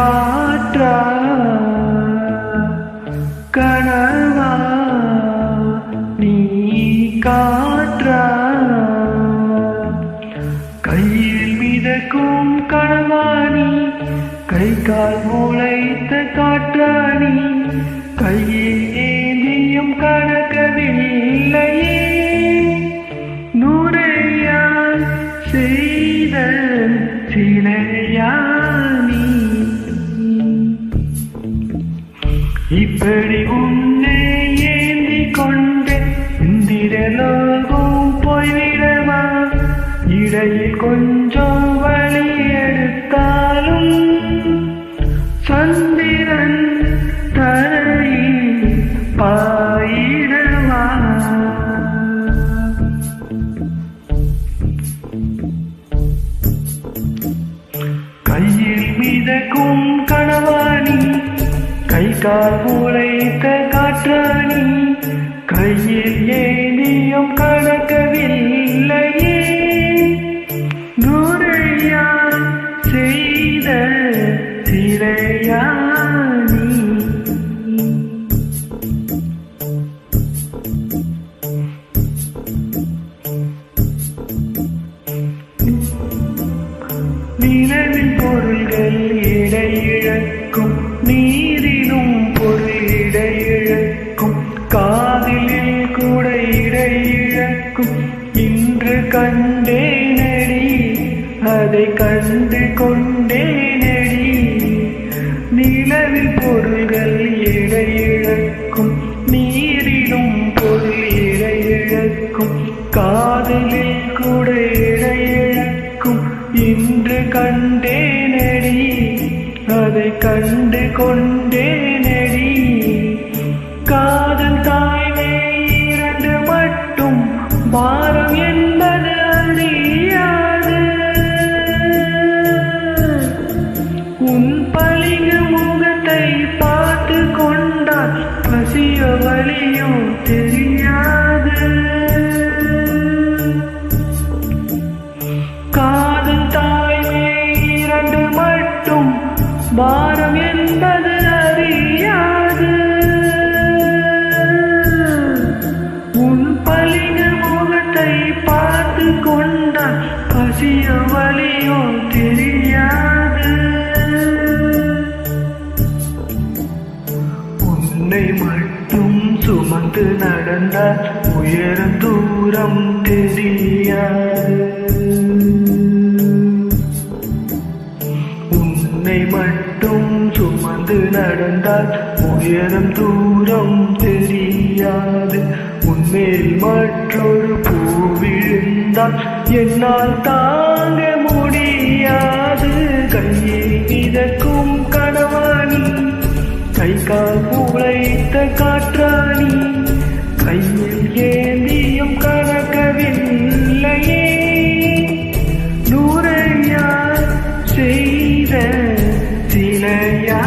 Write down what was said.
காற்றா கனவா நீ காற்றா கையில் மிதக்கும் கனவாணி கை கால் முளைத்த காற்றாணி கையில் ஏந்தியும் கணக்கவில்லையே நுரையால் செய்த சிலையானி இப்படி உன்னை ஏந்தி கொண்டு இந்திரலோகம் போய்விடவா இடையில் கொஞ்சம் வழி எடுத்தாலும் சந்திரன் தரையில் பாயிடவா கையில் மிதக்கும் கனவாணி கை கால் முளைத்த காற்றாணி கையில் ஏனியும் கணக்கவில்லையே நுரையால் செய்த சிலையானி நிலவின் பொருள்கள் இடையிழக்கும் நீரிலும் பொருள் இடையிழக்கும் காதலில் கூட இடையிழக்கும் இன்று கண்டேனடி அதை கண்டு கொண்டேனடி நிலவில் பொருள்கள் இடையிழக்கும் நீரிலும் பொருள் இடையிழக்கும் காதலில் கூட இடையிழக்கும் இன்று கண்டேனடி அதை கண்டு கொண்டேனடி காதல் தாய்மை இரண்டு மட்டும் பாரம் என்பது அறியாது உன் பழிக முகத்தை பார்த்து கொண்டால் பசிய வழியோ தெரியாது காதல் தாய்மை இரண்டு மட்டும் பாரம் என்பது அறியாது உன் பழிக முகத்தை பார்த்து கொண்டால் பசிய வழியோ தெரியாது உன்னை மட்டும் சுமந்து நடந்தால் உயரும் தூரம் தெரியாது உன்னை மட்டும் சுமந்து நடந்தால் உயரும் தூரம் தெரியாது உன்மேல் மற்றொரு பூ விழுந்தால் என்னால் தாங்க முடியாது கையில் மிதக்கும் கனவாணி கை கால் முளைத்த காற்றாணி கையில் ஏந்தியும் கணக்கவில்லையே நுரையால் செய்த சிலையா